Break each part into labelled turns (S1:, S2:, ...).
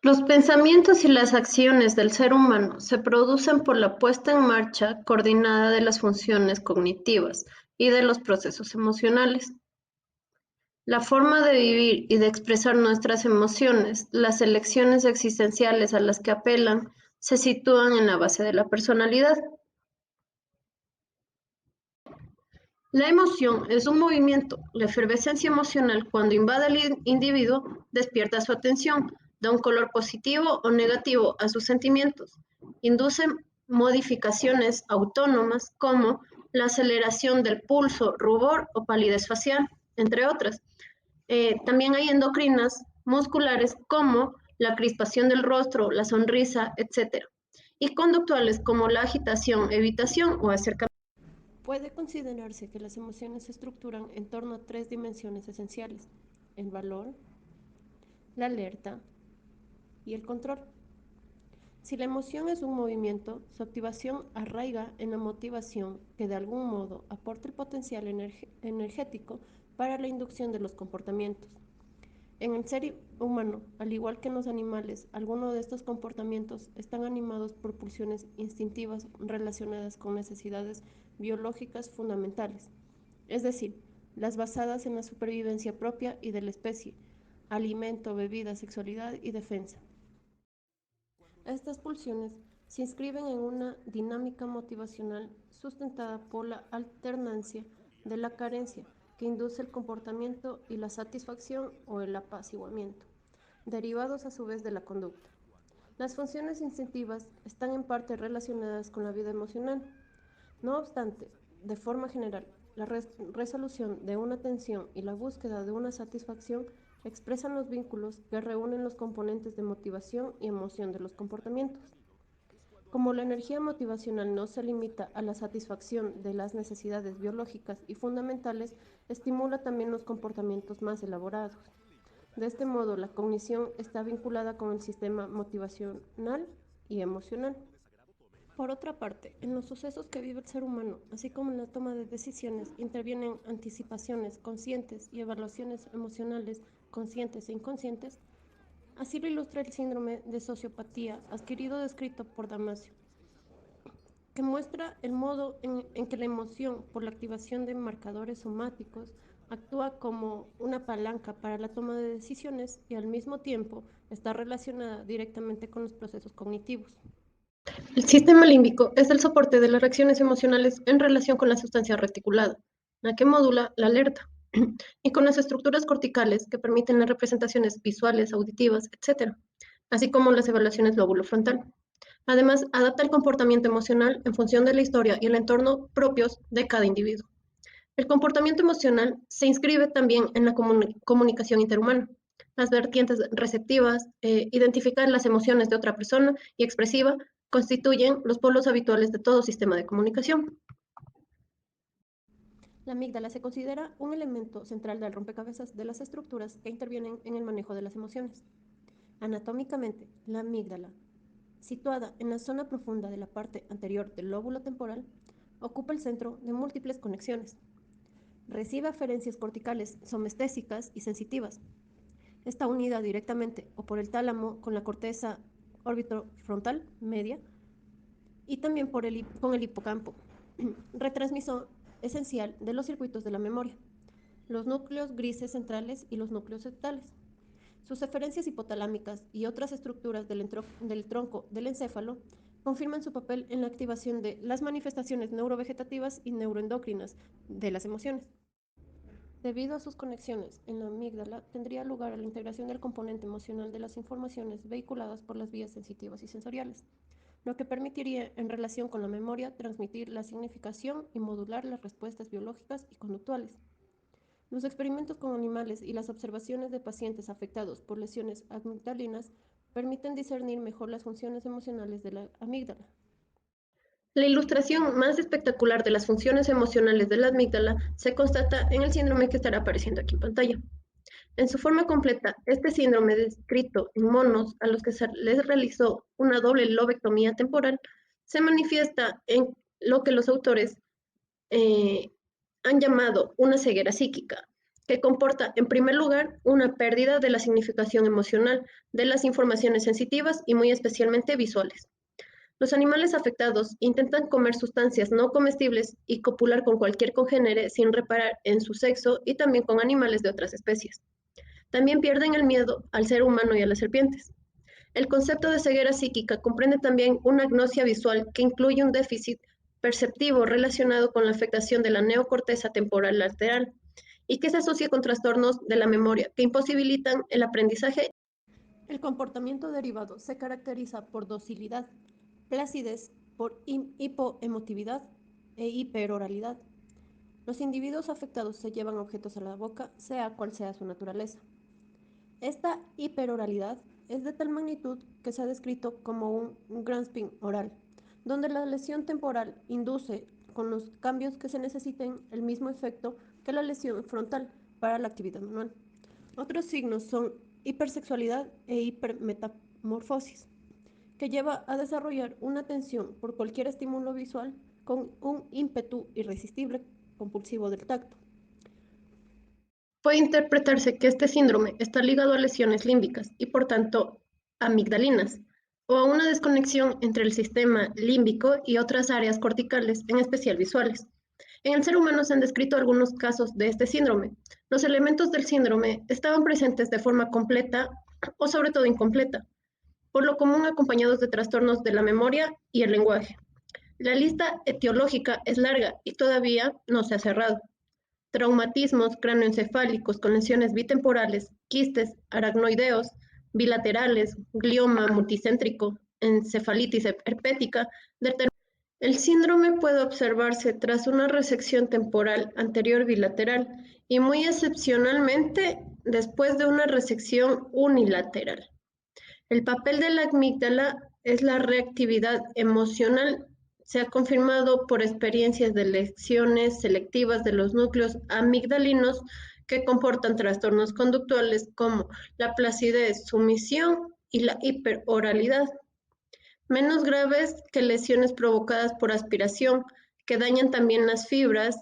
S1: Los pensamientos y las acciones del ser humano se producen por la puesta en marcha coordinada de las funciones cognitivas y de los procesos emocionales. La forma de vivir y de expresar nuestras emociones, las elecciones existenciales a las que apelan, se sitúan en la base de la personalidad. La emoción es un movimiento. La efervescencia emocional, cuando invade al individuo, despierta su atención, da un color positivo o negativo a sus sentimientos, induce modificaciones autónomas como la aceleración del pulso, rubor o palidez facial, entre otras. También hay endocrinas musculares como la crispación del rostro, la sonrisa, etc. Y conductuales como la agitación, evitación o acercamiento. Puede considerarse que las emociones se estructuran en torno a tres dimensiones esenciales: el valor, la alerta y el control. Si la emoción es un movimiento, su activación arraiga en la motivación que de algún modo aporta el potencial energético para la inducción de los comportamientos. En el ser humano, al igual que en los animales, algunos de estos comportamientos están animados por pulsiones instintivas relacionadas con necesidades biológicas fundamentales, es decir, las basadas en la supervivencia propia y de la especie, alimento, bebida, sexualidad y defensa. Estas pulsiones se inscriben en una dinámica motivacional sustentada por la alternancia de la carencia, que induce el comportamiento, y la satisfacción o el apaciguamiento, derivados a su vez de la conducta. Las funciones instintivas están en parte relacionadas con la vida emocional. No obstante, de forma general, la resolución de una tensión y la búsqueda de una satisfacción expresan los vínculos que reúnen los componentes de motivación y emoción de los comportamientos. Como la energía motivacional no se limita a la satisfacción de las necesidades biológicas y fundamentales, estimula también los comportamientos más elaborados. De este modo, la cognición está vinculada con el sistema motivacional y emocional. Por otra parte, en los sucesos que vive el ser humano, así como en la toma de decisiones, intervienen anticipaciones conscientes y evaluaciones emocionales conscientes e inconscientes. Así lo ilustra el síndrome de sociopatía adquirido descrito por Damasio, que muestra el modo en que la emoción, por la activación de marcadores somáticos, actúa como una palanca para la toma de decisiones y al mismo tiempo está relacionada directamente con los procesos cognitivos. El sistema límbico es el soporte de las reacciones emocionales en relación con la sustancia reticulada, la que modula la alerta, y con las estructuras corticales que permiten las representaciones visuales, auditivas, etc., así como las evaluaciones lóbulo frontal. Además, adapta el comportamiento emocional en función de la historia y el entorno propios de cada individuo. El comportamiento emocional se inscribe también en la comunicación interhumana. Las vertientes receptivas, identificar las emociones de otra persona y expresiva, constituyen los polos habituales de todo sistema de comunicación. La amígdala se considera un elemento central del rompecabezas de las estructuras que intervienen en el manejo de las emociones. Anatómicamente, la amígdala, situada en la zona profunda de la parte anterior del lóbulo temporal, ocupa el centro de múltiples conexiones. Recibe aferencias corticales somestésicas y sensitivas. Está unida directamente o por el tálamo con la corteza orbitofrontal media y también con el hipocampo, retransmisor esencial de los circuitos de la memoria, los núcleos grises centrales y los núcleos septales. Sus eferencias hipotalámicas y otras estructuras del tronco del encéfalo confirman su papel en la activación de las manifestaciones neurovegetativas y neuroendocrinas de las emociones. Debido a sus conexiones en la amígdala, tendría lugar la integración del componente emocional de las informaciones vehiculadas por las vías sensitivas y sensoriales, lo que permitiría, en relación con la memoria, transmitir la significación y modular las respuestas biológicas y conductuales. Los experimentos con animales y las observaciones de pacientes afectados por lesiones amigdalinas permiten discernir mejor las funciones emocionales de la amígdala. La ilustración más espectacular de las funciones emocionales de la amígdala se constata en el síndrome que estará apareciendo aquí en pantalla. En su forma completa, este síndrome descrito en monos a los que se les realizó una doble lobectomía temporal se manifiesta en lo que los autores han llamado una ceguera psíquica, que comporta, en primer lugar, una pérdida de la significación emocional de las informaciones sensitivas y muy especialmente visuales. Los animales afectados intentan comer sustancias no comestibles y copular con cualquier congénere sin reparar en su sexo y también con animales de otras especies. También pierden el miedo al ser humano y a las serpientes. El concepto de ceguera psíquica comprende también una agnosia visual que incluye un déficit perceptivo relacionado con la afectación de la neocorteza temporal lateral y que se asocia con trastornos de la memoria que imposibilitan el aprendizaje. El comportamiento derivado se caracteriza por docilidad, placidez, por hipoemotividad e hiperoralidad. Los individuos afectados se llevan objetos a la boca, sea cual sea su naturaleza. Esta hiperoralidad es de tal magnitud que se ha descrito como un grasping oral, donde la lesión temporal induce, con los cambios que se necesiten, el mismo efecto que la lesión frontal para la actividad manual. Otros signos son hipersexualidad e hipermetamorfosis, que lleva a desarrollar una atención por cualquier estímulo visual con un ímpetu irresistible compulsivo del tacto. Puede interpretarse que este síndrome está ligado a lesiones límbicas y por tanto amigdalinas, o a una desconexión entre el sistema límbico y otras áreas corticales, en especial visuales. En el ser humano se han descrito algunos casos de este síndrome. Los elementos del síndrome estaban presentes de forma completa o sobre todo incompleta, por lo común acompañados de trastornos de la memoria y el lenguaje. La lista etiológica es larga y todavía no se ha cerrado. Traumatismos cráneoencefálicos con lesiones bitemporales, quistes aracnoideos, bilaterales, glioma multicéntrico, encefalitis herpética. El síndrome puede observarse tras una resección temporal anterior bilateral y muy excepcionalmente después de una resección unilateral. El papel de la amígdala es la reactividad emocional. Se ha confirmado por experiencias de lesiones selectivas de los núcleos amigdalinos que comportan trastornos conductuales como la placidez, sumisión y la hiperoralidad, menos graves que lesiones provocadas por aspiración, que dañan también las fibras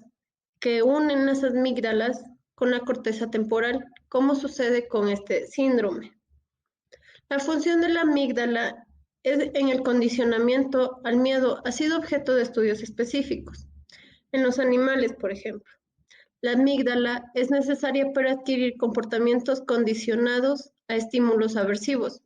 S1: que unen las amígdalas con la corteza temporal, como sucede con este síndrome. La función de la amígdala en el condicionamiento al miedo ha sido objeto de estudios específicos. En los animales, por ejemplo, la amígdala es necesaria para adquirir comportamientos condicionados a estímulos aversivos.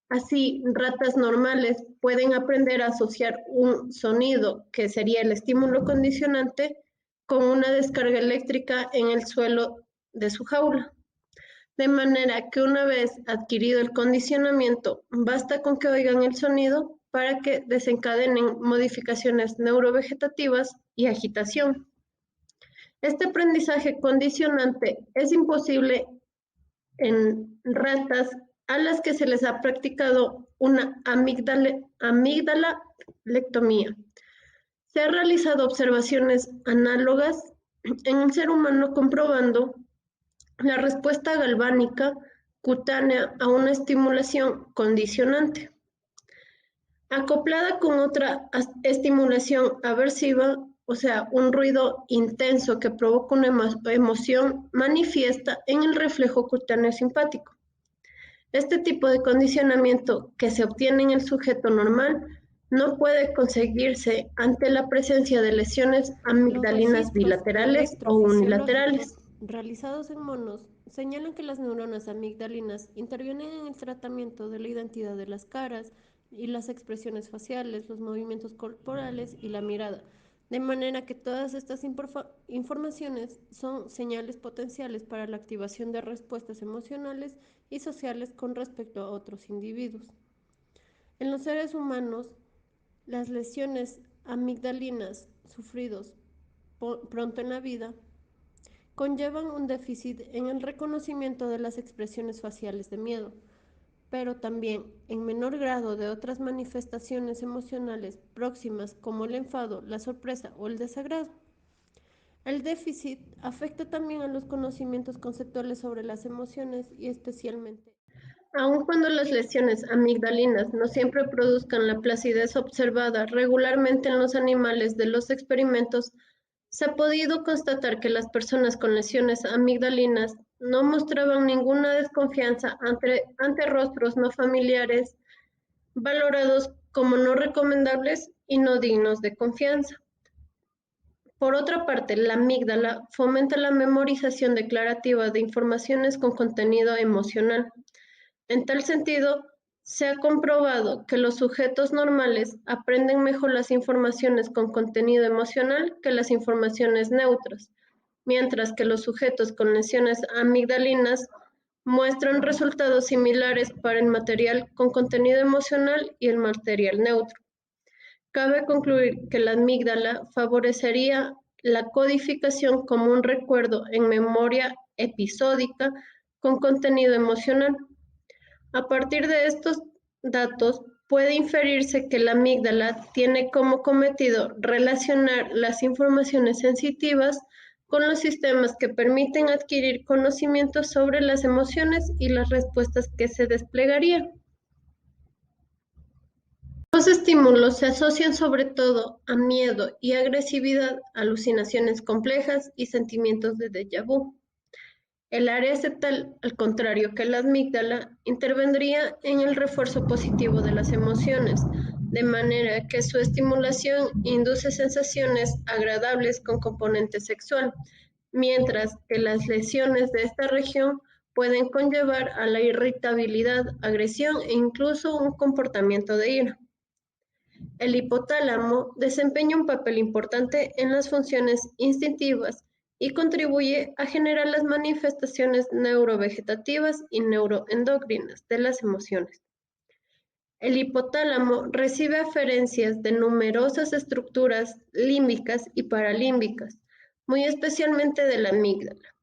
S1: Así, ratas normales pueden aprender a asociar un sonido, que sería el estímulo condicionante, con una descarga eléctrica en el suelo de su jaula. De manera que una vez adquirido el condicionamiento, basta con que oigan el sonido para que desencadenen modificaciones neurovegetativas y agitación. Este aprendizaje condicionante es imposible en ratas a las que se les ha practicado una amigdalectomía. Se han realizado observaciones análogas en el ser humano comprobando la respuesta galvánica cutánea a una estimulación condicionante, acoplada con otra estimulación aversiva, o sea, un ruido intenso que provoca una emoción manifiesta en el reflejo cutáneo simpático. Este tipo de condicionamiento que se obtiene en el sujeto normal no puede conseguirse ante la presencia de lesiones amigdalinas bilaterales o unilaterales.
S2: Realizados en monos señalan que las neuronas amigdalinas intervienen en el tratamiento de la identidad de las caras y las expresiones faciales, los movimientos corporales y la mirada, de manera que todas estas informaciones son señales potenciales para la activación de respuestas emocionales y sociales con respecto a otros individuos. En los seres humanos, las lesiones amigdalinas sufridos pronto en la vida conllevan un déficit en el reconocimiento de las expresiones faciales de miedo, pero también en menor grado de otras manifestaciones emocionales próximas como el enfado, la sorpresa o el desagrado. El déficit afecta también a los conocimientos conceptuales sobre las emociones y especialmente.
S1: Aun cuando las lesiones amigdalinas no siempre produzcan la placidez observada regularmente en los animales de los experimentos, Se ha podido constatar que las personas con lesiones amigdalinas no mostraban ninguna desconfianza ante rostros no familiares valorados como no recomendables y no dignos de confianza. Por otra parte, la amígdala fomenta la memorización declarativa de informaciones con contenido emocional. En tal sentido, se ha comprobado que los sujetos normales aprenden mejor las informaciones con contenido emocional que las informaciones neutras, mientras que los sujetos con lesiones amigdalinas muestran resultados similares para el material con contenido emocional y el material neutro. Cabe concluir que la amígdala favorecería la codificación como un recuerdo en memoria episódica con contenido emocional. A partir de estos datos, puede inferirse que la amígdala tiene como cometido relacionar las informaciones sensitivas con los sistemas que permiten adquirir conocimientos sobre las emociones y las respuestas que se desplegarían. Los estímulos se asocian sobre todo a miedo y agresividad, alucinaciones complejas y sentimientos de déjà vu. El área cetal, al contrario que la amígdala, intervendría en el refuerzo positivo de las emociones, de manera que su estimulación induce sensaciones agradables con componente sexual, mientras que las lesiones de esta región pueden conllevar a la irritabilidad, agresión e incluso un comportamiento de ira. El hipotálamo desempeña un papel importante en las funciones instintivas y contribuye a generar las manifestaciones neurovegetativas y neuroendocrinas de las emociones. El hipotálamo recibe aferencias de numerosas estructuras límbicas y paralímbicas, muy especialmente de la amígdala.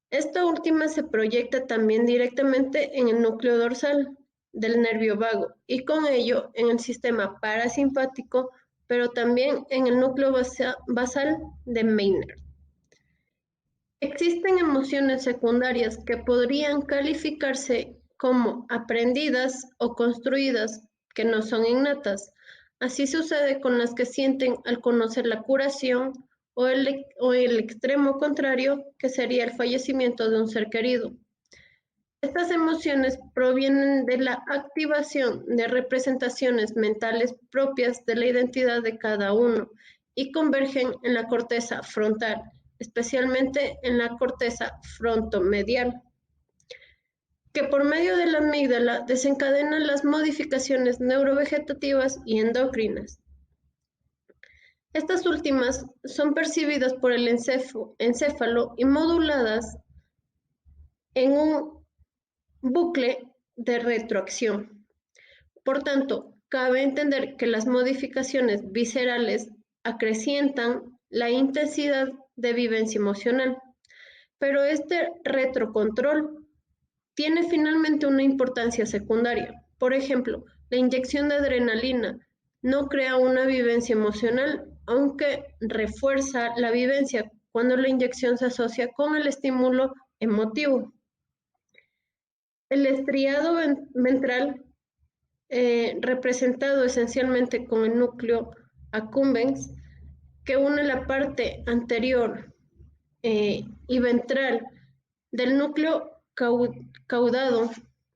S1: Esta última se proyecta también directamente en el núcleo dorsal del nervio vago y con ello en el sistema parasimpático, pero también en el núcleo basal de Maynard. Existen emociones secundarias que podrían calificarse como aprendidas o construidas, que no son innatas. Así sucede con las que sienten al conocer la curación o el extremo contrario, que sería el fallecimiento de un ser querido. Estas emociones provienen de la activación de representaciones mentales propias de la identidad de cada uno y convergen en la corteza frontal, especialmente en la corteza frontomedial, que por medio de la amígdala desencadena las modificaciones neurovegetativas y endocrinas. Estas últimas son percibidas por el encéfalo y moduladas en un bucle de retroacción. Por tanto, cabe entender que las modificaciones viscerales acrecientan la intensidad de vivencia emocional, pero este retrocontrol tiene finalmente una importancia secundaria. Por ejemplo, la inyección de adrenalina no crea una vivencia emocional, aunque refuerza la vivencia cuando la inyección se asocia con el estímulo emotivo. El estriado ventral, representado esencialmente con el núcleo accumbens, que une la parte anterior y ventral del núcleo caudado.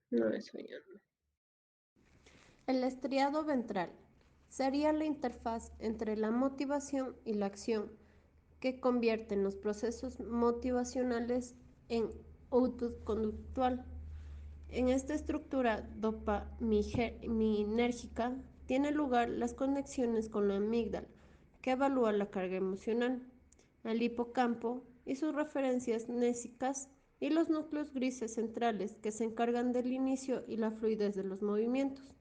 S1: No, eso ya no.
S2: El estriado ventral sería la interfaz entre la motivación y la acción, que convierten los procesos motivacionales en output conductual. En esta estructura dopaminérgica tienen lugar las conexiones con la amígdala, que evalúa la carga emocional, el hipocampo y sus referencias nésicas, y los núcleos grises centrales, que se encargan del inicio y la fluidez de los movimientos.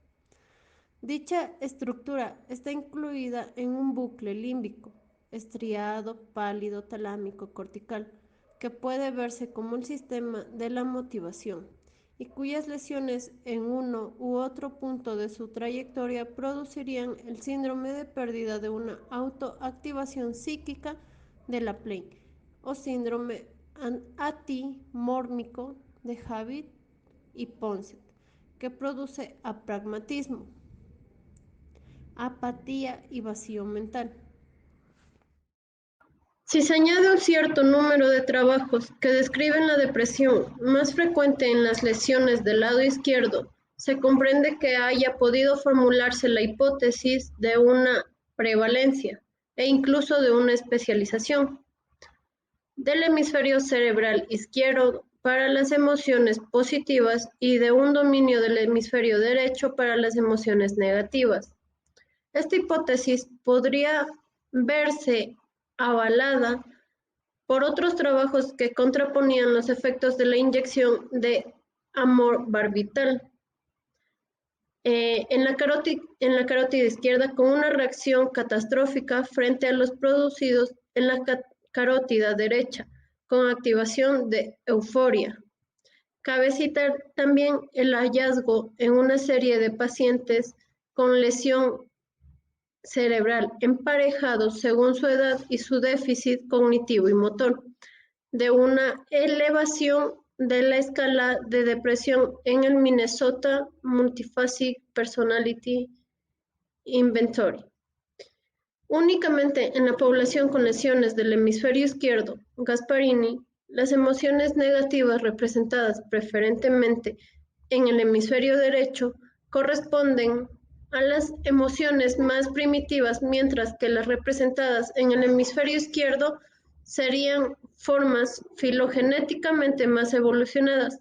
S2: Dicha estructura está incluida en un bucle límbico, estriado, pálido, talámico, cortical, que puede verse como el sistema de la motivación y cuyas lesiones en uno u otro punto de su trayectoria producirían el síndrome de pérdida de una autoactivación psíquica de la PLANE o síndrome atimórmico de Habit y Ponset, que produce apragmatismo, apatía y vacío mental.
S1: Si se añade un cierto número de trabajos que describen la depresión más frecuente en las lesiones del lado izquierdo, se comprende que haya podido formularse la hipótesis de una prevalencia e incluso de una especialización del hemisferio cerebral izquierdo para las emociones positivas y de un dominio del hemisferio derecho para las emociones negativas. Esta hipótesis podría verse avalada por otros trabajos que contraponían los efectos de la inyección de amorbarbital en la carótida izquierda con una reacción catastrófica frente a los producidos en la carótida derecha con activación de euforia. Cabe citar también el hallazgo en una serie de pacientes con lesión cerebral emparejados según su edad y su déficit cognitivo y motor, de una elevación de la escala de depresión en el Minnesota Multifaceted Personality Inventory. Únicamente en la población con lesiones del hemisferio izquierdo, Gasparini, las emociones negativas representadas preferentemente en el hemisferio derecho corresponden a las emociones más primitivas, mientras que las representadas en el hemisferio izquierdo serían formas filogenéticamente más evolucionadas.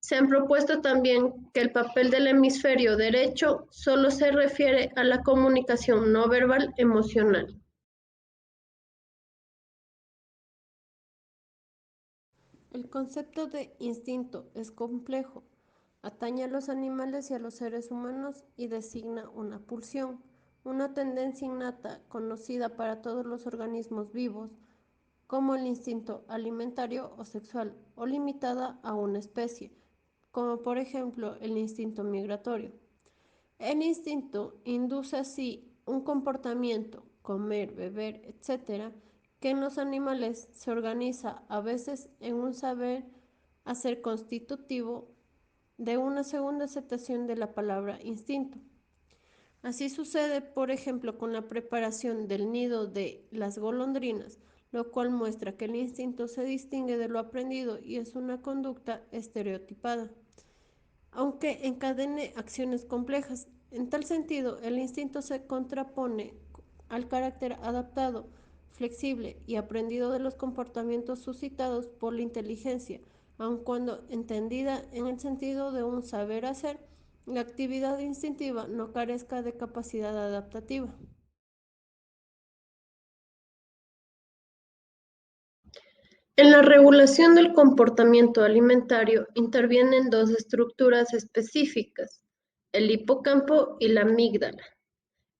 S1: Se han propuesto también que el papel del hemisferio derecho solo se refiere a la comunicación no verbal emocional.
S2: El concepto de instinto es complejo, atañe a los animales y a los seres humanos y designa una pulsión, una tendencia innata conocida para todos los organismos vivos, como el instinto alimentario o sexual, o limitada a una especie, como por ejemplo el instinto migratorio. El instinto induce así un comportamiento, comer, beber, etc., que en los animales se organiza a veces en un saber hacer constitutivo de una segunda aceptación de la palabra instinto. Así sucede, por ejemplo, con la preparación del nido de las golondrinas, lo cual muestra que el instinto se distingue de lo aprendido y es una conducta estereotipada, aunque encadene acciones complejas. En tal sentido, el instinto se contrapone al carácter adaptado, flexible y aprendido de los comportamientos suscitados por la inteligencia, aun cuando entendida en el sentido de un saber hacer, la actividad instintiva no carezca de capacidad adaptativa.
S1: En la regulación del comportamiento alimentario intervienen dos estructuras específicas, el hipocampo y la amígdala.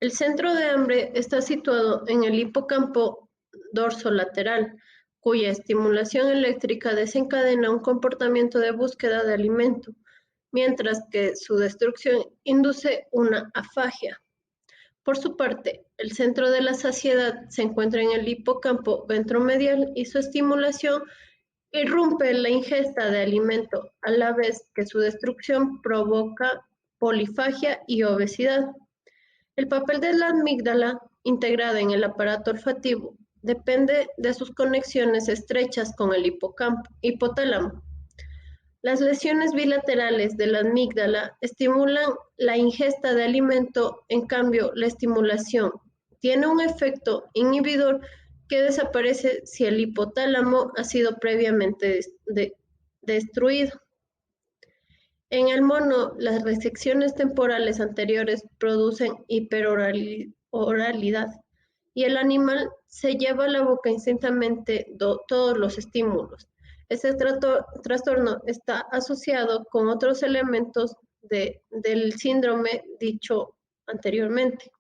S1: El centro de hambre está situado en el hipocampo dorsolateral, cuya estimulación eléctrica desencadena un comportamiento de búsqueda de alimento, mientras que su destrucción induce una afagia. Por su parte, el centro de la saciedad se encuentra en el hipocampo ventromedial y su estimulación irrumpe la ingesta de alimento, a la vez que su destrucción provoca polifagia y obesidad. El papel de la amígdala, integrada en el aparato olfativo, depende de sus conexiones estrechas con el hipotálamo. Las lesiones bilaterales de la amígdala estimulan la ingesta de alimento, en cambio, la estimulación tiene un efecto inhibidor que desaparece si el hipotálamo ha sido previamente destruido. En el mono, las resecciones temporales anteriores producen hiperoralidad y el animal se lleva a la boca instantáneamente todos los estímulos. Este trastorno está asociado con otros elementos del síndrome dicho anteriormente.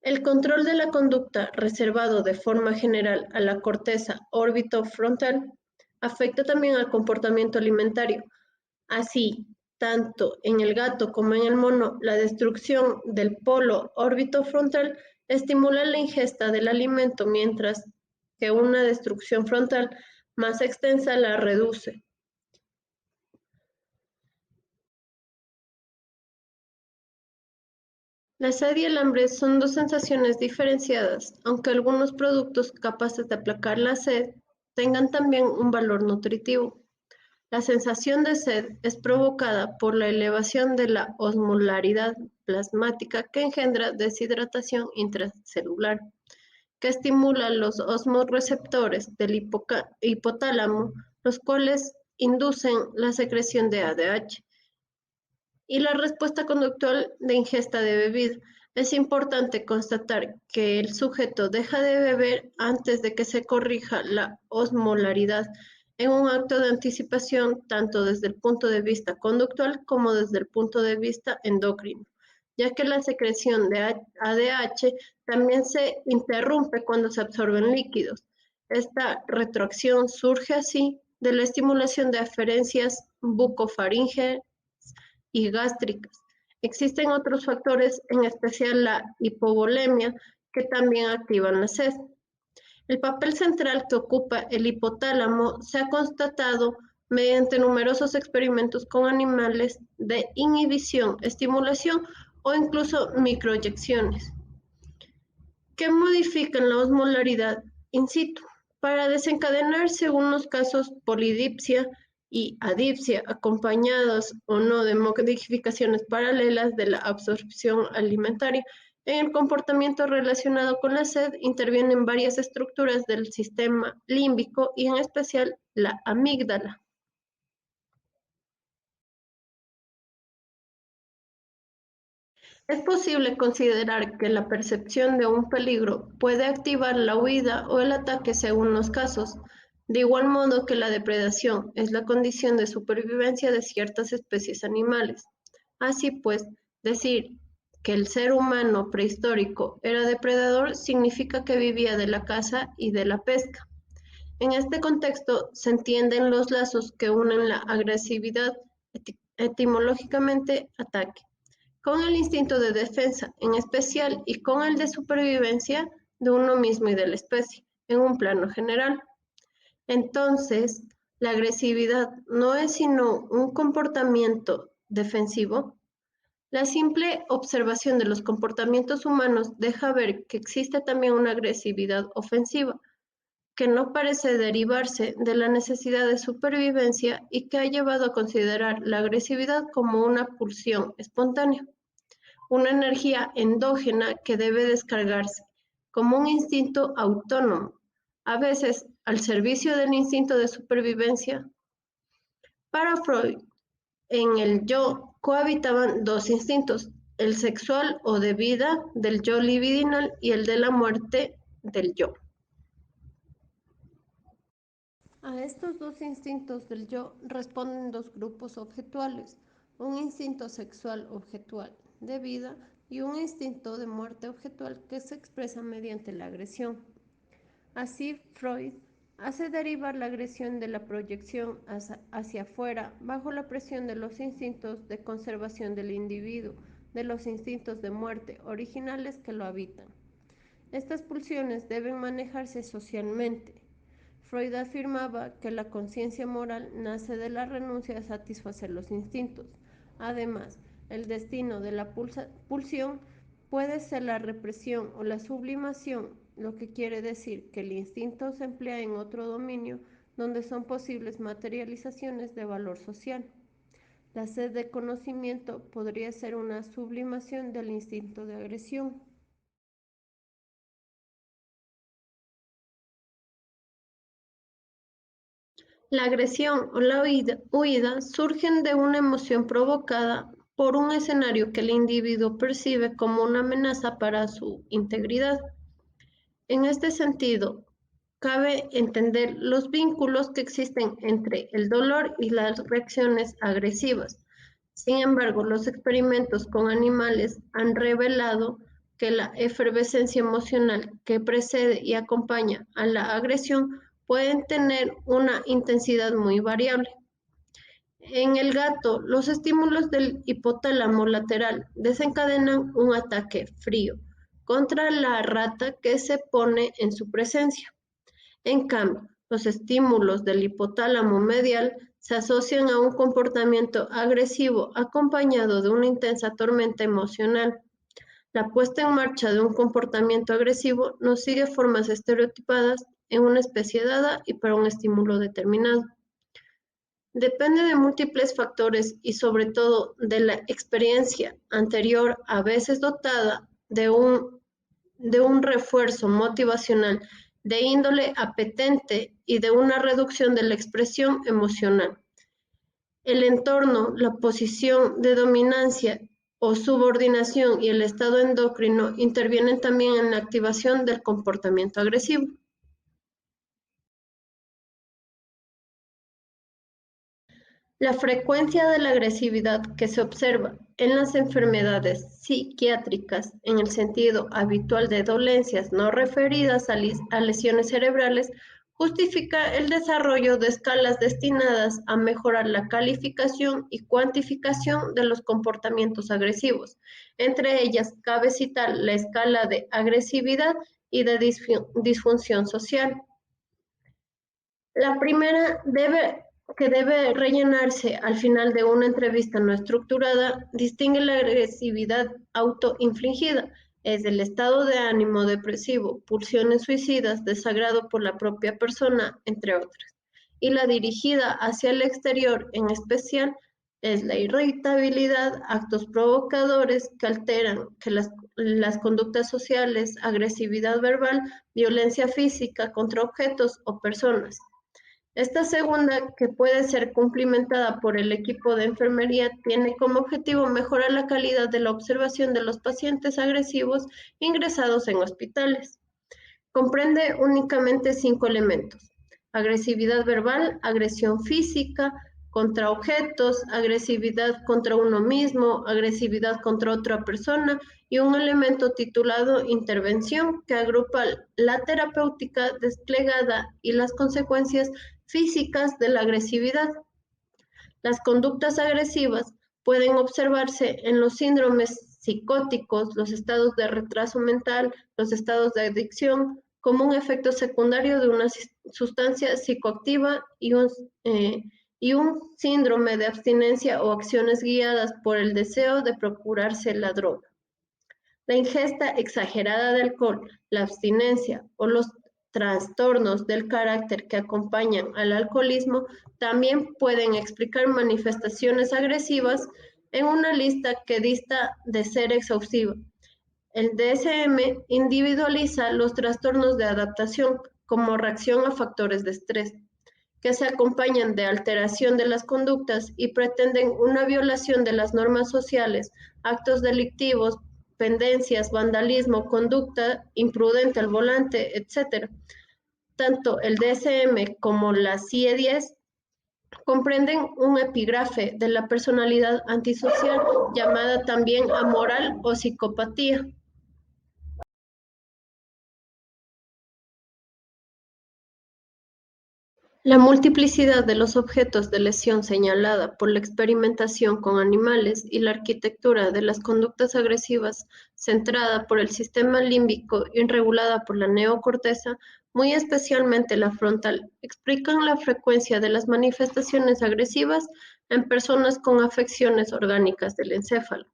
S1: El control de la conducta, reservado de forma general a la corteza órbito-frontal, afecta también al comportamiento alimentario. Así, tanto en el gato como en el mono, la destrucción del polo órbito-frontal estimula la ingesta del alimento, mientras que una destrucción frontal más extensa la reduce. La sed y el hambre son dos sensaciones diferenciadas, aunque algunos productos capaces de aplacar la sed tengan también un valor nutritivo. La sensación de sed es provocada por la elevación de la osmolaridad plasmática que engendra deshidratación intracelular, que estimula los osmoreceptores del hipotálamo, los cuales inducen la secreción de ADH y la respuesta conductual de ingesta de bebida. Es importante constatar que el sujeto deja de beber antes de que se corrija la osmolaridad, en un acto de anticipación tanto desde el punto de vista conductual como desde el punto de vista endocrino, ya que la secreción de ADH también se interrumpe cuando se absorben líquidos. Esta retroacción surge así de la estimulación de aferencias bucofaríngeas y gástricas. Existen otros factores, en especial la hipovolemia, que también activan la sed. El papel central que ocupa el hipotálamo se ha constatado mediante numerosos experimentos con animales de inhibición, estimulación o incluso microinyecciones, que modifican la osmolaridad in situ para desencadenar, según los casos, polidipsia y adipsia, acompañadas o no de modificaciones paralelas de la absorción alimentaria. En el comportamiento relacionado con la sed intervienen varias estructuras del sistema límbico y en especial la amígdala. Es posible considerar que la percepción de un peligro puede activar la huida o el ataque según los casos, de igual modo que la depredación es la condición de supervivencia de ciertas especies animales. Así pues, decir que el ser humano prehistórico era depredador significa que vivía de la caza y de la pesca. En este contexto se entienden los lazos que unen la agresividad, etimológicamente ataque, con el instinto de defensa en especial y con el de supervivencia de uno mismo y de la especie, en un plano general. Entonces, la agresividad no es sino un comportamiento defensivo. La simple observación de los comportamientos humanos deja ver que existe también una agresividad ofensiva, que no parece derivarse de la necesidad de supervivencia y que ha llevado a considerar la agresividad como una pulsión espontánea, una energía endógena que debe descargarse, como un instinto autónomo, a veces al servicio del instinto de supervivencia. Para Freud, en el yo cohabitaban dos instintos, el sexual o de vida del yo libidinal y el de la muerte del yo.
S2: A estos dos instintos del yo responden dos grupos objetuales, un instinto sexual objetual de vida y un instinto de muerte objetual que se expresa mediante la agresión. Así, Freud hace derivar la agresión de la proyección hacia afuera bajo la presión de los instintos de conservación del individuo, de los instintos de muerte originales que lo habitan. Estas pulsiones deben manejarse socialmente. Freud afirmaba que la conciencia moral nace de la renuncia a satisfacer los instintos. Además, el destino de la pulsión puede ser la represión o la sublimación, lo que quiere decir que el instinto se emplea en otro dominio donde son posibles materializaciones de valor social. La sed de conocimiento podría ser una sublimación del instinto de agresión.
S1: La agresión o la huida surgen de una emoción provocada por un escenario que el individuo percibe como una amenaza para su integridad. En este sentido, cabe entender los vínculos que existen entre el dolor y las reacciones agresivas. Sin embargo, los experimentos con animales han revelado que la efervescencia emocional que precede y acompaña a la agresión pueden tener una intensidad muy variable. En el gato, los estímulos del hipotálamo lateral desencadenan un ataque frío contra la rata que se pone en su presencia. En cambio, los estímulos del hipotálamo medial se asocian a un comportamiento agresivo acompañado de una intensa tormenta emocional. La puesta en marcha de un comportamiento agresivo no sigue formas estereotipadas en una especie dada y para un estímulo determinado. Depende de múltiples factores y sobre todo de la experiencia anterior, a veces dotada de un refuerzo motivacional de índole apetente y de una reducción de la expresión emocional. El entorno, la posición de dominancia o subordinación y el estado endocrino intervienen también en la activación del comportamiento agresivo. La frecuencia de la agresividad que se observa en las enfermedades psiquiátricas en el sentido habitual de dolencias no referidas a lesiones cerebrales justifica el desarrollo de escalas destinadas a mejorar la calificación y cuantificación de los comportamientos agresivos. Entre ellas cabe citar la escala de agresividad y de disfunción social. La primera que debe rellenarse al final de una entrevista no estructurada distingue la agresividad autoinfligida, es el estado de ánimo depresivo, pulsiones suicidas, desagrado por la propia persona, entre otras. Y la dirigida hacia el exterior, en especial, es la irritabilidad, actos provocadores que alteran que las conductas sociales, agresividad verbal, violencia física contra objetos o personas. Esta segunda, que puede ser cumplimentada por el equipo de enfermería, tiene como objetivo mejorar la calidad de la observación de los pacientes agresivos ingresados en hospitales. Comprende únicamente 5 elementos: agresividad verbal, agresión física, contra objetos, agresividad contra uno mismo, agresividad contra otra persona y un elemento titulado intervención que agrupa la terapéutica desplegada y las consecuencias físicas de la agresividad. Las conductas agresivas pueden observarse en los síndromes psicóticos, los estados de retraso mental, los estados de adicción, como un efecto secundario de una sustancia psicoactiva y un síndrome de abstinencia o acciones guiadas por el deseo de procurarse la droga. La ingesta exagerada de alcohol, la abstinencia o los trastornos del carácter que acompañan al alcoholismo también pueden explicar manifestaciones agresivas en una lista que dista de ser exhaustiva. El DSM individualiza los trastornos de adaptación como reacción a factores de estrés, que se acompañan de alteración de las conductas y pretenden una violación de las normas sociales, actos delictivos, pendencias, vandalismo, conducta imprudente al volante, etc. Tanto el DSM como la CIE-10 comprenden un epígrafe de la personalidad antisocial llamada también amoral o psicopatía. La multiplicidad de los objetos de lesión señalada por la experimentación con animales y la arquitectura de las conductas agresivas centrada por el sistema límbico y regulada por la neocorteza, muy especialmente la frontal, explican la frecuencia de las manifestaciones agresivas en personas con afecciones orgánicas del encéfalo.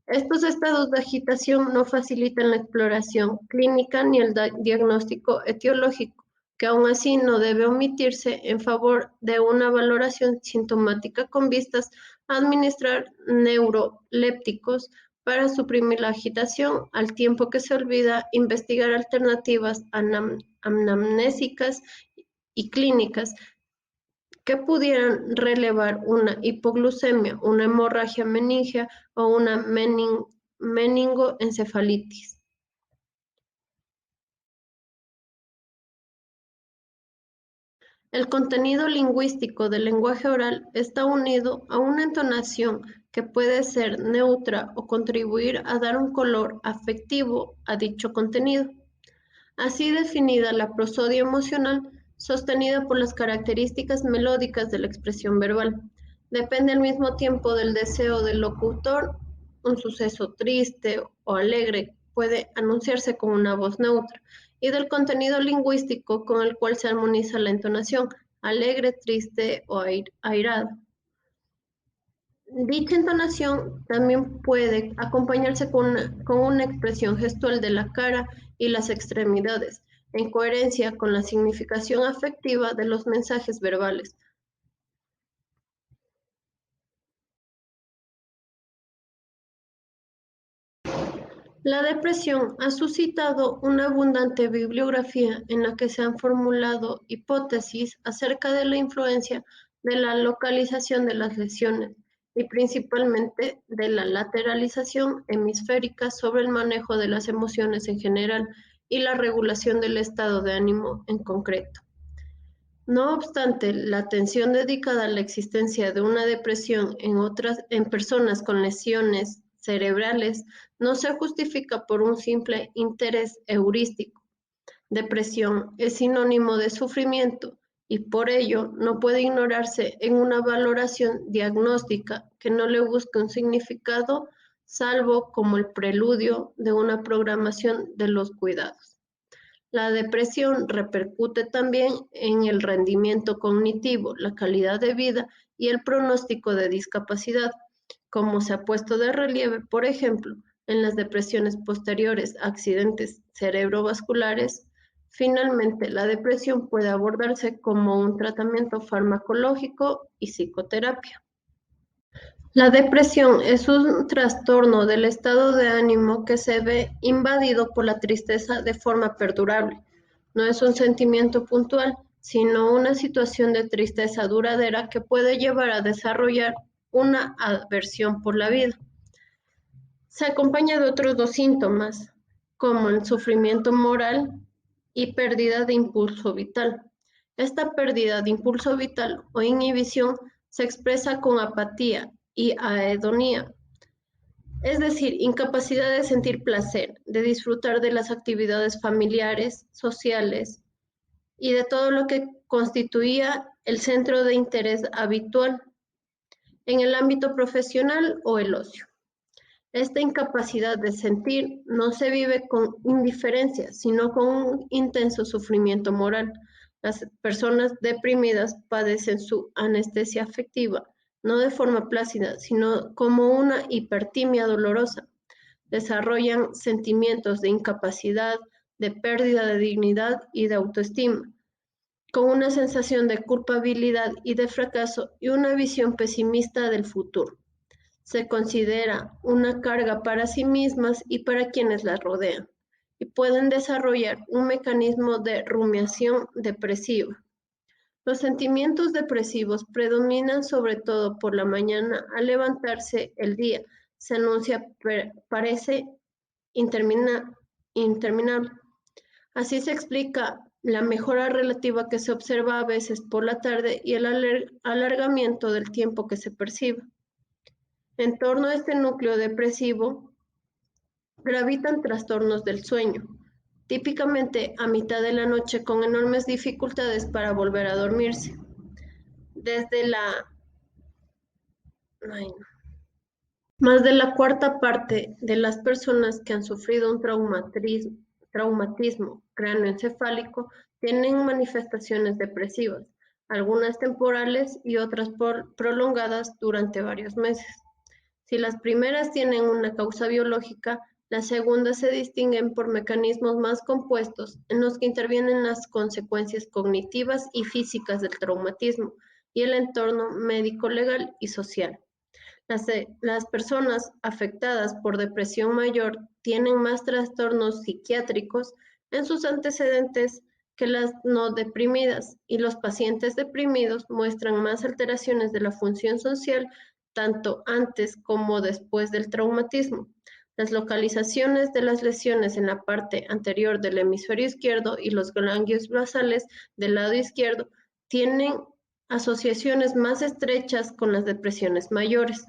S1: Estos estados de agitación no facilitan la exploración clínica ni el diagnóstico etiológico, que aún así no debe omitirse en favor de una valoración sintomática con vistas a administrar neurolépticos para suprimir la agitación, al tiempo que se olvida investigar alternativas anamnésicas y clínicas que pudieran relevar una hipoglucemia, una hemorragia meningea o una meningoencefalitis. El contenido lingüístico del lenguaje oral está unido a una entonación que puede ser neutra o contribuir a dar un color afectivo a dicho contenido. Así definida la prosodia emocional, sostenida por las características melódicas de la expresión verbal, depende al mismo tiempo del deseo del locutor. Un suceso triste o alegre puede anunciarse con una voz neutra, y del contenido lingüístico con el cual se armoniza la entonación, alegre, triste o airada. Dicha entonación también puede acompañarse con una expresión gestual de la cara y las extremidades, en coherencia con la significación afectiva de los mensajes verbales. La depresión ha suscitado una abundante bibliografía en la que se han formulado hipótesis acerca de la influencia de la localización de las lesiones y principalmente de la lateralización hemisférica sobre el manejo de las emociones en general y la regulación del estado de ánimo en concreto. No obstante, la atención dedicada a la existencia de una depresión en personas con lesiones cerebrales no se justifica por un simple interés heurístico. Depresión es sinónimo de sufrimiento y por ello no puede ignorarse en una valoración diagnóstica que no le busque un significado salvo como el preludio de una programación de los cuidados. La depresión repercute también en el rendimiento cognitivo, la calidad de vida y el pronóstico de discapacidad, como se ha puesto de relieve, por ejemplo, en las depresiones posteriores a accidentes cerebrovasculares. Finalmente, la depresión puede abordarse como un tratamiento farmacológico y psicoterapia. La depresión es un trastorno del estado de ánimo que se ve invadido por la tristeza de forma perdurable. No es un sentimiento puntual, sino una situación de tristeza duradera que puede llevar a desarrollar una aversión por la vida. Se acompaña de otros dos síntomas, como el sufrimiento moral y pérdida de impulso vital. Esta pérdida de impulso vital o inhibición se expresa con apatía y aedonía, es decir, incapacidad de sentir placer, de disfrutar de las actividades familiares, sociales y de todo lo que constituía el centro de interés habitual en el ámbito profesional o el ocio. Esta incapacidad de sentir no se vive con indiferencia, sino con un intenso sufrimiento moral. Las personas deprimidas padecen su anestesia afectiva, no de forma plácida, sino como una hipertimia dolorosa. Desarrollan sentimientos de incapacidad, de pérdida de dignidad y de autoestima, con una sensación de culpabilidad y de fracaso y una visión pesimista del futuro. Se considera una carga para sí mismas y para quienes las rodean, y pueden desarrollar un mecanismo de rumiación depresiva. Los sentimientos depresivos predominan sobre todo por la mañana al levantarse el día. Se anuncia, parece interminable. Así se explica la mejora relativa que se observa a veces por la tarde y el alargamiento del tiempo que se percibe. En torno a este núcleo depresivo gravitan trastornos del sueño, típicamente a mitad de la noche con enormes dificultades para volver a dormirse. Desde más de la cuarta parte de las personas que han sufrido un traumatismo cráneoencefálico tienen manifestaciones depresivas, algunas temporales y otras prolongadas durante varios meses. Si las primeras tienen una causa biológica, las segundas se distinguen por mecanismos más compuestos en los que intervienen las consecuencias cognitivas y físicas del traumatismo y el entorno médico, legal y social. Las personas afectadas por depresión mayor tienen más trastornos psiquiátricos en sus antecedentes que las no deprimidas, y los pacientes deprimidos muestran más alteraciones de la función social tanto antes como después del traumatismo. Las localizaciones de las lesiones en la parte anterior del hemisferio izquierdo y los ganglios basales del lado izquierdo tienen asociaciones más estrechas con las depresiones mayores.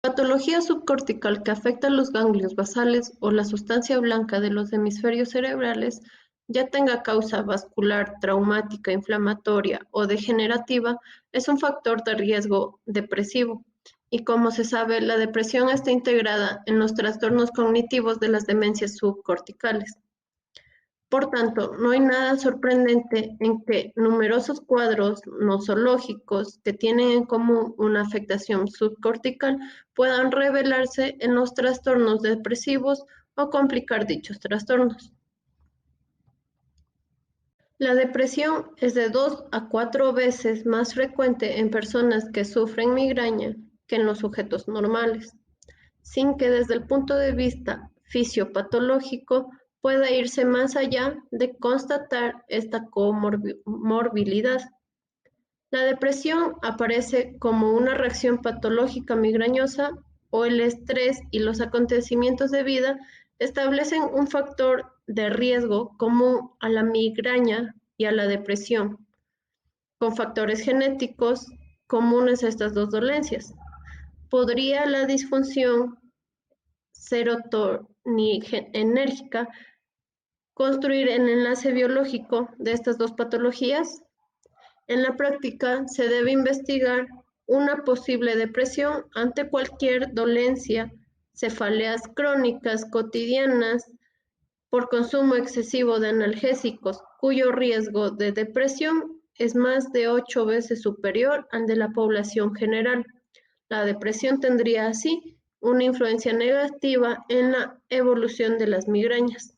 S1: Patología subcortical que afecta los ganglios basales o la sustancia blanca de los hemisferios cerebrales, ya tenga causa vascular, traumática, inflamatoria o degenerativa, es un factor de riesgo depresivo. Y como se sabe, la depresión está integrada en los trastornos cognitivos de las demencias subcorticales. Por tanto, no hay nada sorprendente en que numerosos cuadros nosológicos que tienen en común una afectación subcortical puedan revelarse en los trastornos depresivos o complicar dichos trastornos. La depresión es de 2 a 4 veces más frecuente en personas que sufren migraña que en los sujetos normales, sin que desde el punto de vista fisiopatológico pueda irse más allá de constatar esta comorbilidad. La depresión aparece como una reacción patológica migrañosa o el estrés y los acontecimientos de vida establecen un factor de riesgo común a la migraña y a la depresión, con factores genéticos comunes a estas dos dolencias. ¿Podría la disfunción serotoninérgica construir el enlace biológico de estas dos patologías? En la práctica, se debe investigar una posible depresión ante cualquier dolencia, cefaleas crónicas cotidianas por consumo excesivo de analgésicos, cuyo riesgo de depresión es más de 8 veces superior al de la población general. La depresión tendría así una influencia negativa en la evolución de las migrañas.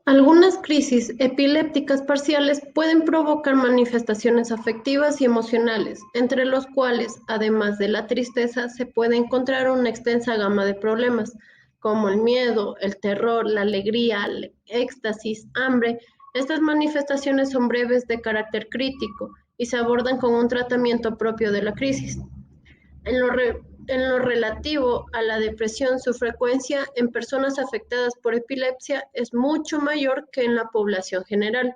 S1: Algunas crisis epilépticas parciales pueden provocar manifestaciones afectivas y emocionales, entre los cuales, además de la tristeza, se puede encontrar una extensa gama de problemas, como el miedo, el terror, la alegría, el éxtasis, hambre. Estas manifestaciones son breves de carácter crítico y se abordan con un tratamiento propio de la crisis. En lo relativo a la depresión, su frecuencia en personas afectadas por epilepsia es mucho mayor que en la población general,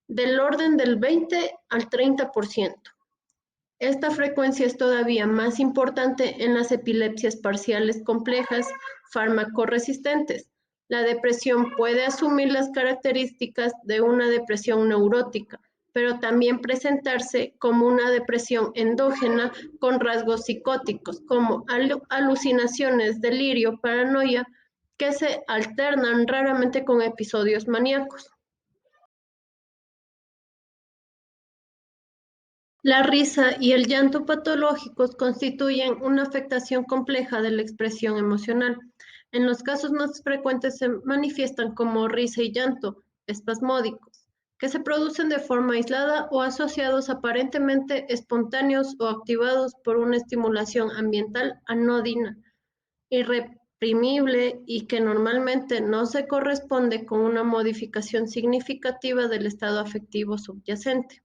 S1: del orden del 20 al 30%. Esta frecuencia es todavía más importante en las epilepsias parciales complejas farmacoresistentes. La depresión puede asumir las características de una depresión neurótica, pero también presentarse como una depresión endógena con rasgos psicóticos, como alucinaciones, delirio, paranoia, que se alternan raramente con episodios maníacos. La risa y el llanto patológicos constituyen una afectación compleja de la expresión emocional. En los casos más frecuentes se manifiestan como risa y llanto espasmódicos, que se producen de forma aislada o asociados aparentemente espontáneos o activados por una estimulación ambiental anodina, irreprimible y que normalmente no se corresponde con una modificación significativa del estado afectivo subyacente.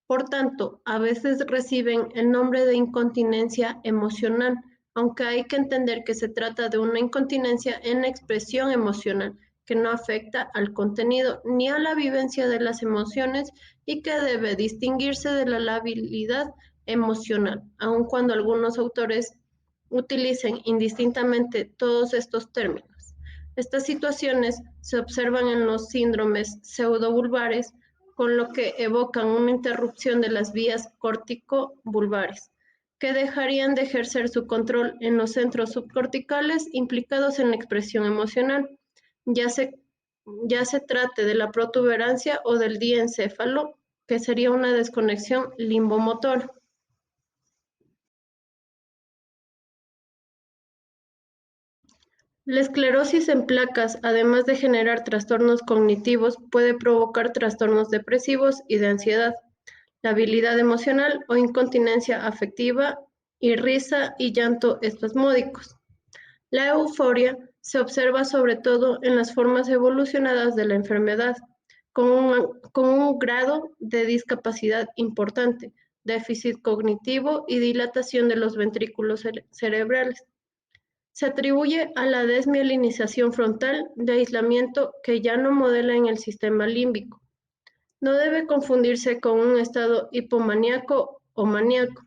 S1: Por tanto, a veces reciben el nombre de incontinencia emocional, aunque hay que entender que se trata de una incontinencia en expresión emocional, que no afecta al contenido ni a la vivencia de las emociones y que debe distinguirse de la labilidad emocional, aun cuando algunos autores utilicen indistintamente todos estos términos. Estas situaciones se observan en los síndromes pseudovulvares, con lo que evocan una interrupción de las vías córtico-vulvares, que dejarían de ejercer su control en los centros subcorticales implicados en la expresión emocional, ya se trate de la protuberancia o del diencéfalo, que sería una desconexión limbomotora. La esclerosis en placas, además de generar trastornos cognitivos, puede provocar trastornos depresivos y de ansiedad, labilidad emocional o incontinencia afectiva y risa y llanto espasmódicos. La euforia se observa sobre todo en las formas evolucionadas de la enfermedad, con un grado de discapacidad importante, déficit cognitivo y dilatación de los ventrículos cerebrales. Se atribuye a la desmielinización frontal de aislamiento que ya no modela en el sistema límbico. No debe confundirse con un estado hipomaníaco o maníaco.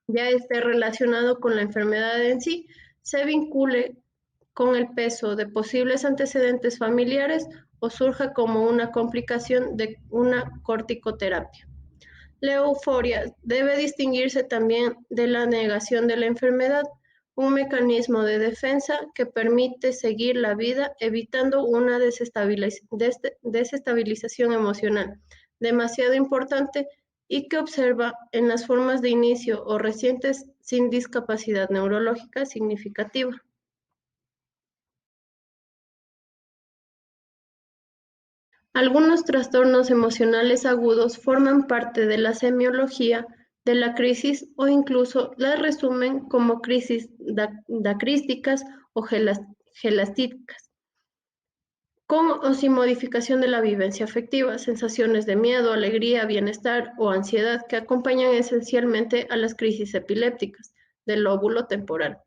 S1: Ya esté relacionado con la enfermedad en sí, se vincule con el peso de posibles antecedentes familiares o surja como una complicación de una corticoterapia. La euforia debe distinguirse también de la negación de la enfermedad, un mecanismo de defensa que permite seguir la vida evitando una desestabilización emocional demasiado importante y que observa en las formas de inicio o recientes sin discapacidad neurológica significativa. Algunos trastornos emocionales agudos forman parte de la semiología de la crisis o incluso las resumen como crisis dacrísticas o gelastíticas, con o sin modificación de la vivencia afectiva, sensaciones de miedo, alegría, bienestar o ansiedad que acompañan esencialmente a las crisis epilépticas del lóbulo temporal.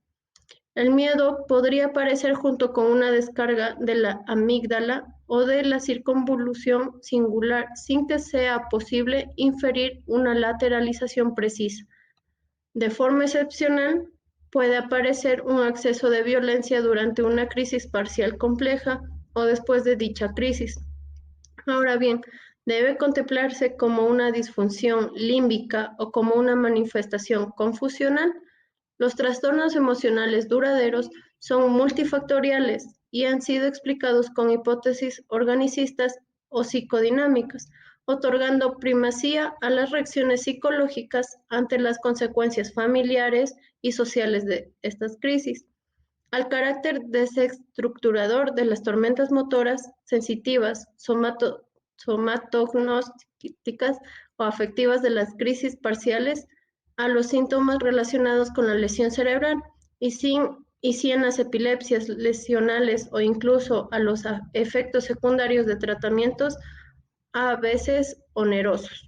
S1: El miedo podría aparecer junto con una descarga de la amígdala o de la circunvolución singular sin que sea posible inferir una lateralización precisa. De forma excepcional, puede aparecer un acceso de violencia durante una crisis parcial compleja o después de dicha crisis. Ahora bien, debe contemplarse como una disfunción límbica o como una manifestación confusional. Los trastornos emocionales duraderos son multifactoriales y han sido explicados con hipótesis organicistas o psicodinámicas, otorgando primacía a las reacciones psicológicas ante las consecuencias familiares y sociales de estas crisis, al carácter desestructurador de las tormentas motoras, sensitivas, somatognósticas o afectivas de las crisis parciales, a los síntomas relacionados con la lesión cerebral y si en las epilepsias lesionales o incluso a los efectos secundarios de tratamientos a veces onerosos.